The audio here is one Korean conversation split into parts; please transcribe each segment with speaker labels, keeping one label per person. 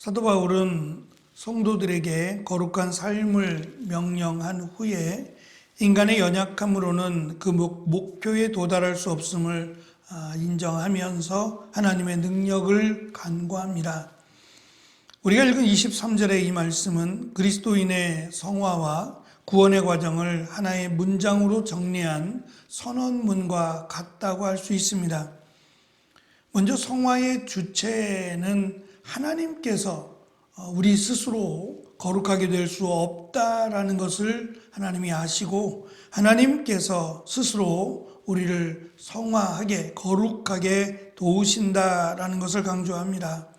Speaker 1: 사도 바울은 성도들에게 거룩한 삶을 명령한 후에 인간의 연약함으로는 그 목표에 도달할 수 없음을 인정하면서 하나님의 능력을 간구합니다. 우리가 읽은 23절의 이 말씀은 그리스도인의 성화와 구원의 과정을 하나의 문장으로 정리한 선언문과 같다고 할 수 있습니다. 먼저 성화의 주체는 하나님께서 우리 스스로 거룩하게 될 수 없다라는 것을 하나님이 아시고 하나님께서 스스로 우리를 성화하게 거룩하게 도우신다라는 것을 강조합니다.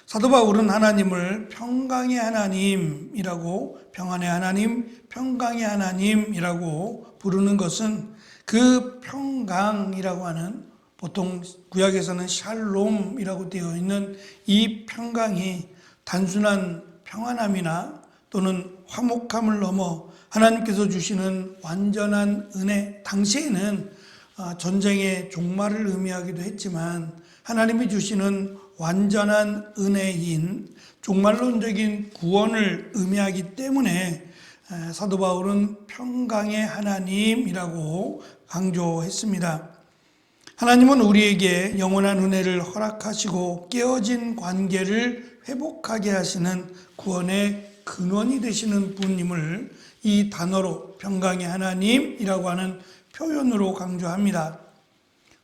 Speaker 1: 사도 바울은 하나님을 평강의 하나님이라고 평안의 하나님, 평강의 하나님이라고 부르는 것은 그 평강이라고 하는 보통 구약에서는 샬롬이라고 되어 있는 이 평강이 단순한 평안함이나 또는 화목함을 넘어 하나님께서 주시는 완전한 은혜, 당시에는 전쟁의 종말을 의미하기도 했지만 하나님이 주시는 완전한 은혜인 종말론적인 구원을 의미하기 때문에 사도 바울은 평강의 하나님이라고 강조했습니다. 하나님은 우리에게 영원한 은혜를 허락하시고 깨어진 관계를 회복하게 하시는 구원의 근원이 되시는 분임을 이 단어로 평강의 하나님이라고 하는 표현으로 강조합니다.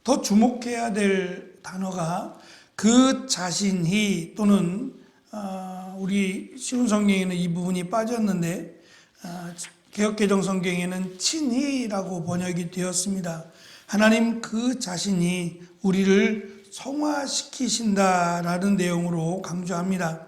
Speaker 1: 더 주목해야 될 단어가 그 자신이 또는 우리 쉬운 성경에는 이 부분이 빠졌는데 개역개정 성경에는 친히라고 번역이 되었습니다. 하나님 그 자신이 우리를 성화시키신다라는 내용으로 강조합니다.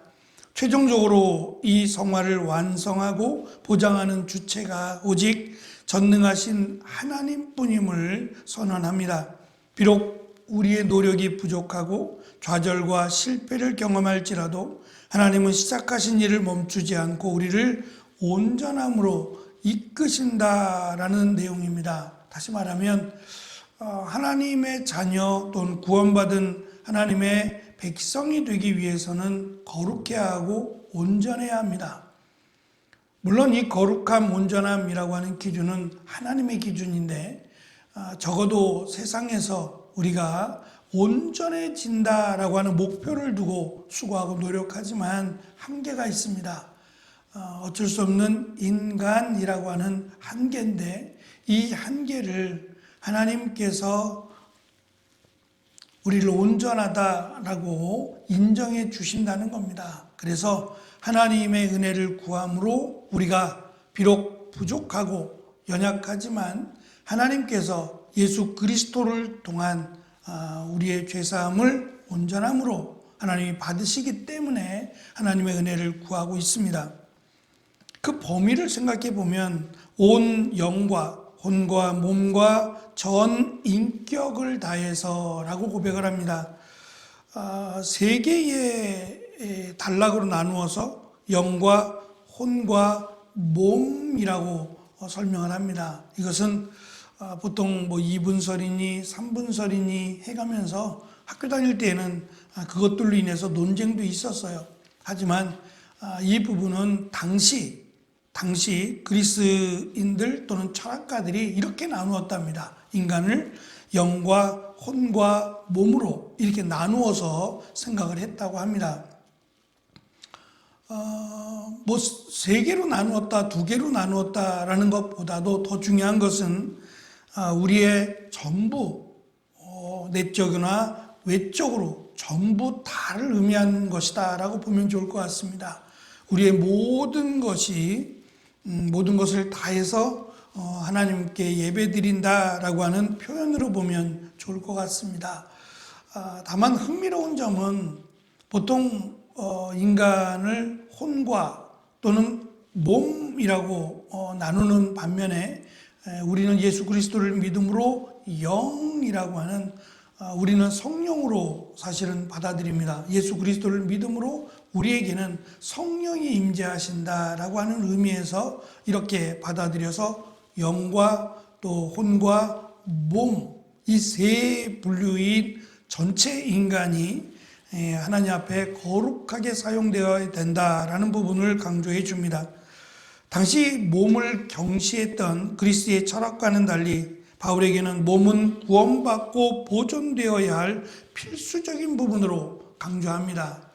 Speaker 1: 최종적으로 이 성화를 완성하고 보장하는 주체가 오직 전능하신 하나님뿐임을 선언합니다. 비록 우리의 노력이 부족하고 좌절과 실패를 경험할지라도 하나님은 시작하신 일을 멈추지 않고 우리를 온전함으로 이끄신다라는 내용입니다. 다시 말하면 하나님의 자녀 또는 구원받은 하나님의 백성이 되기 위해서는 거룩해야 하고 온전해야 합니다. 물론 이 거룩함, 온전함이라고 하는 기준은 하나님의 기준인데 적어도 세상에서 우리가 온전해진다라고 하는 목표를 두고 수고하고 노력하지만 한계가 있습니다. 어쩔 수 없는 인간이라고 하는 한계인데 이 한계를 하나님께서 우리를 온전하다라고 인정해 주신다는 겁니다. 그래서 하나님의 은혜를 구함으로 우리가 비록 부족하고 연약하지만 하나님께서 예수 그리스도를 통한 우리의 죄사함을 온전함으로 하나님이 받으시기 때문에 하나님의 은혜를 구하고 있습니다. 그 범위를 생각해 보면 온 영과 혼과 몸과 전 인격을 다해서라고 고백을 합니다. 세 개의 단락으로 나누어서 영과 혼과 몸이라고 설명을 합니다. 이것은 보통 2분설이니 3분설이니 해가면서 학교 다닐 때에는 그것들로 인해서 논쟁도 있었어요. 하지만 이 부분은 당시 그리스인들 또는 철학가들이 이렇게 나누었답니다. 인간을 영과 혼과 몸으로 이렇게 나누어서 생각을 했다고 합니다. 세 개로 나누었다, 두 개로 나누었다라는 것보다도 더 중요한 것은 우리의 전부, 내적이나 외적으로 전부 다를 의미하는 것이다 라고 보면 좋을 것 같습니다. 우리의 모든 것을 다해서 하나님께 예배드린다라고 하는 표현으로 보면 좋을 것 같습니다. 다만 흥미로운 점은 보통 인간을 혼과 또는 몸이라고 나누는 반면에 우리는 예수 그리스도를 믿음으로 영이라고 하는 우리는 성령으로 사실은 받아들입니다. 예수 그리스도를 믿음으로 우리에게는 성령이 임재하신다라고 하는 의미에서 이렇게 받아들여서 영과 또 혼과 몸, 이 세 분류인 전체 인간이 하나님 앞에 거룩하게 사용되어야 된다라는 부분을 강조해 줍니다. 당시 몸을 경시했던 그리스의 철학과는 달리 바울에게는 몸은 구원받고 보존되어야 할 필수적인 부분으로 강조합니다.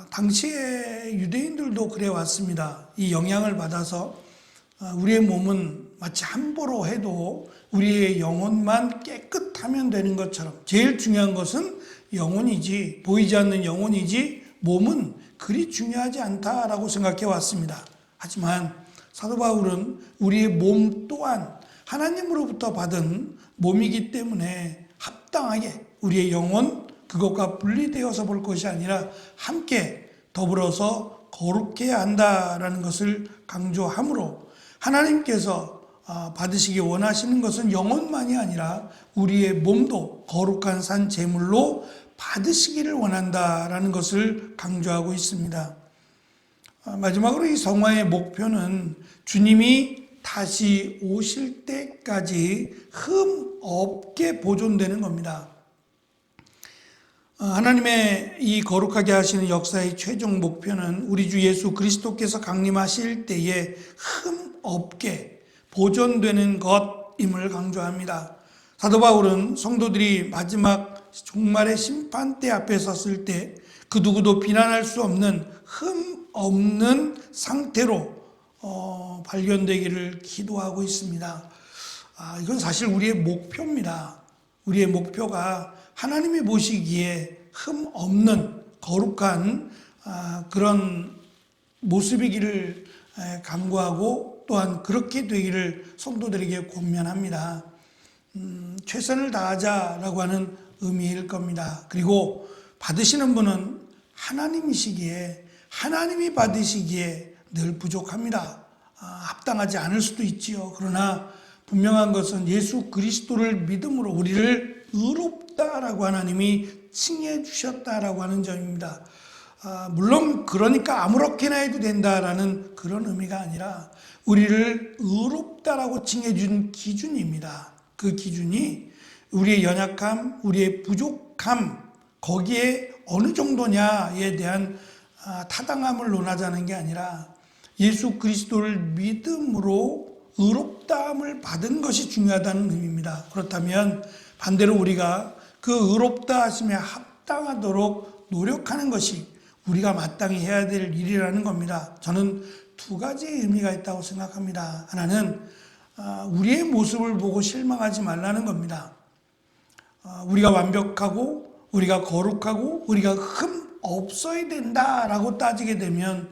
Speaker 1: 당시에 유대인들도 그래 왔습니다. 이 영향을 받아서 우리의 몸은 마치 함부로 해도 우리의 영혼만 깨끗하면 되는 것처럼 제일 중요한 것은 영혼이지, 보이지 않는 영혼이지 몸은 그리 중요하지 않다라고 생각해 왔습니다. 하지만 사도 바울은 우리의 몸 또한 하나님으로부터 받은 몸이기 때문에 합당하게 우리의 영혼 그것과 분리되어서 볼 것이 아니라 함께 더불어서 거룩해야 한다라는 것을 강조하므로 하나님께서 받으시기 원하시는 것은 영혼만이 아니라 우리의 몸도 거룩한 산 제물로 받으시기를 원한다라는 것을 강조하고 있습니다. 마지막으로 이 성화의 목표는 주님이 다시 오실 때까지 흠 없게 보존되는 겁니다. 하나님의 이 거룩하게 하시는 역사의 최종 목표는 우리 주 예수 그리스도께서 강림하실 때에 흠 없게 보존되는 것임을 강조합니다. 사도 바울은 성도들이 마지막 종말의 심판대 앞에 섰을 때 그 누구도 비난할 수 없는 흠 없는 상태로 발견되기를 기도하고 있습니다. 이건 사실 우리의 목표입니다. 우리의 목표가 하나님이 보시기에 흠 없는 거룩한 그런 모습이기를 간구하고 또한 그렇게 되기를 성도들에게 권면합니다. 최선을 다하자라고 하는 의미일 겁니다. 그리고 받으시는 분은 하나님이시기에 하나님이 받으시기에 늘 부족합니다. 합당하지 않을 수도 있지요. 그러나 분명한 것은 예수 그리스도를 믿음으로 우리를 의롭다라고 하나님이 칭해 주셨다라고 하는 점입니다. 물론 그러니까 아무렇게나 해도 된다라는 그런 의미가 아니라 우리를 의롭다라고 칭해 준 기준입니다. 그 기준이 우리의 연약함, 우리의 부족함, 거기에 어느 정도냐에 대한 타당함을 논하자는 게 아니라 예수 그리스도를 믿음으로 의롭다함을 받은 것이 중요하다는 의미입니다. 그렇다면 반대로 우리가 그 의롭다 하심에 합당하도록 노력하는 것이 우리가 마땅히 해야 될 일이라는 겁니다. 저는 두 가지의 의미가 있다고 생각합니다. 하나는 우리의 모습을 보고 실망하지 말라는 겁니다. 우리가 완벽하고 우리가 거룩하고 우리가 흠 없어야 된다라고 따지게 되면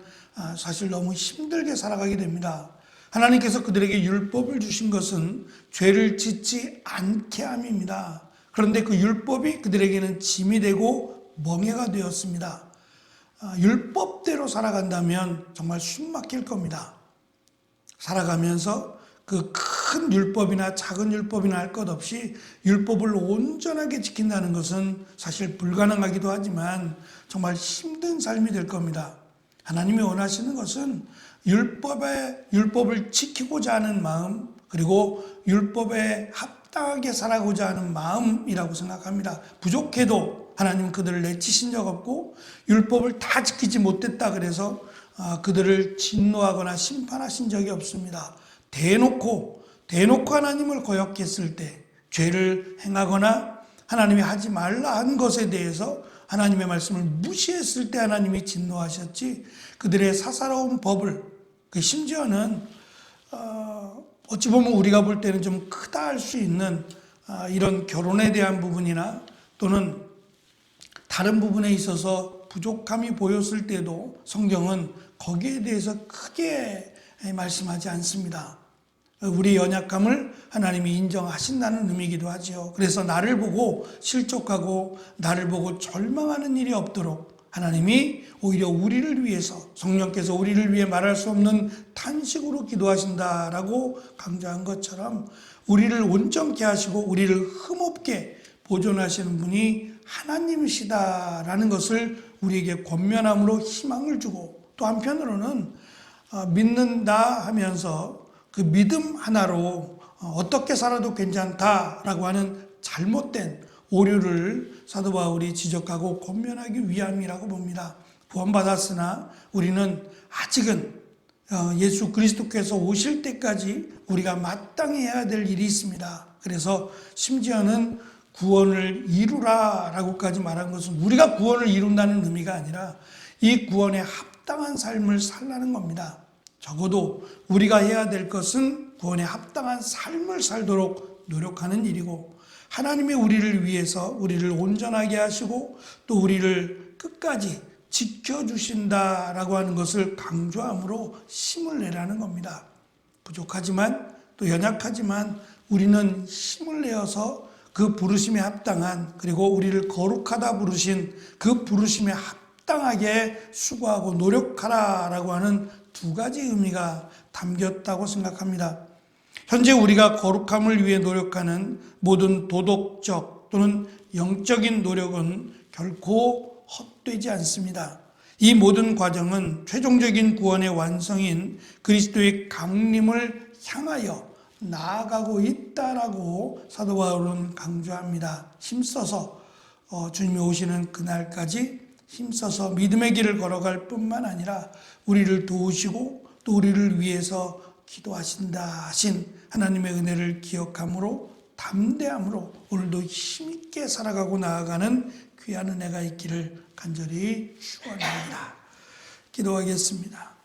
Speaker 1: 사실 너무 힘들게 살아가게 됩니다. 하나님께서 그들에게 율법을 주신 것은 죄를 짓지 않게 함입니다. 그런데 그 율법이 그들에게는 짐이 되고 멍해가 되었습니다. 율법대로 살아간다면 정말 숨 막힐 겁니다. 살아가면서 그 큰 율법이나 작은 율법이나 할 것 없이 율법을 온전하게 지킨다는 것은 사실 불가능하기도 하지만 정말 힘든 삶이 될 겁니다. 하나님이 원하시는 것은 율법을 지키고자 하는 마음, 그리고 율법에 합당하게 살아가고자 하는 마음이라고 생각합니다. 부족해도 하나님은 그들을 내치신 적 없고 율법을 다 지키지 못했다 그래서 그들을 진노하거나 심판하신 적이 없습니다. 대놓고 하나님을 거역했을 때 죄를 행하거나 하나님이 하지 말라 한 것에 대해서 하나님의 말씀을 무시했을 때 하나님이 진노하셨지, 그들의 사사로운 법을, 심지어는 어찌 보면 우리가 볼 때는 좀 크다 할 수 있는 이런 결혼에 대한 부분이나 또는 다른 부분에 있어서 부족함이 보였을 때도 성경은 거기에 대해서 크게 말씀하지 않습니다. 우리의 연약함을 하나님이 인정하신다는 의미이기도 하죠. 그래서 나를 보고 실족하고 나를 보고 절망하는 일이 없도록 하나님이 오히려 우리를 위해서, 성령께서 우리를 위해 말할 수 없는 탄식으로 기도하신다라고 강조한 것처럼 우리를 온전케 하시고 우리를 흠없게 보존하시는 분이 하나님이시다라는 것을 우리에게 권면함으로 희망을 주고, 또 한편으로는 믿는다 하면서 그 믿음 하나로 어떻게 살아도 괜찮다라고 하는 잘못된 오류를 사도 바울이 지적하고 권면하기 위함이라고 봅니다. 구원받았으나 우리는 아직은 예수 그리스도께서 오실 때까지 우리가 마땅히 해야 될 일이 있습니다. 그래서 심지어는 구원을 이루라 라고까지 말한 것은 우리가 구원을 이룬다는 의미가 아니라 이 구원에 합당한 삶을 살라는 겁니다. 적어도 우리가 해야 될 것은 구원에 합당한 삶을 살도록 노력하는 일이고, 하나님이 우리를 위해서 우리를 온전하게 하시고 또 우리를 끝까지 지켜주신다라고 하는 것을 강조함으로 힘을 내라는 겁니다. 부족하지만 또 연약하지만 우리는 힘을 내어서 그 부르심에 합당한, 그리고 우리를 거룩하다 부르신 그 부르심에 합당하게 수고하고 노력하라라고 하는 두 가지 의미가 담겼다고 생각합니다. 현재 우리가 거룩함을 위해 노력하는 모든 도덕적 또는 영적인 노력은 결코 헛되지 않습니다. 이 모든 과정은 최종적인 구원의 완성인 그리스도의 강림을 향하여 나아가고 있다라고 사도 바울은 강조합니다. 힘써서 주님이 오시는 그날까지 힘써서 믿음의 길을 걸어갈 뿐만 아니라 우리를 도우시고 또 우리를 위해서 기도하신다 하신 하나님의 은혜를 기억함으로 담대함으로 오늘도 힘있게 살아가고 나아가는 귀한 은혜가 있기를 간절히 축원합니다. 기도하겠습니다.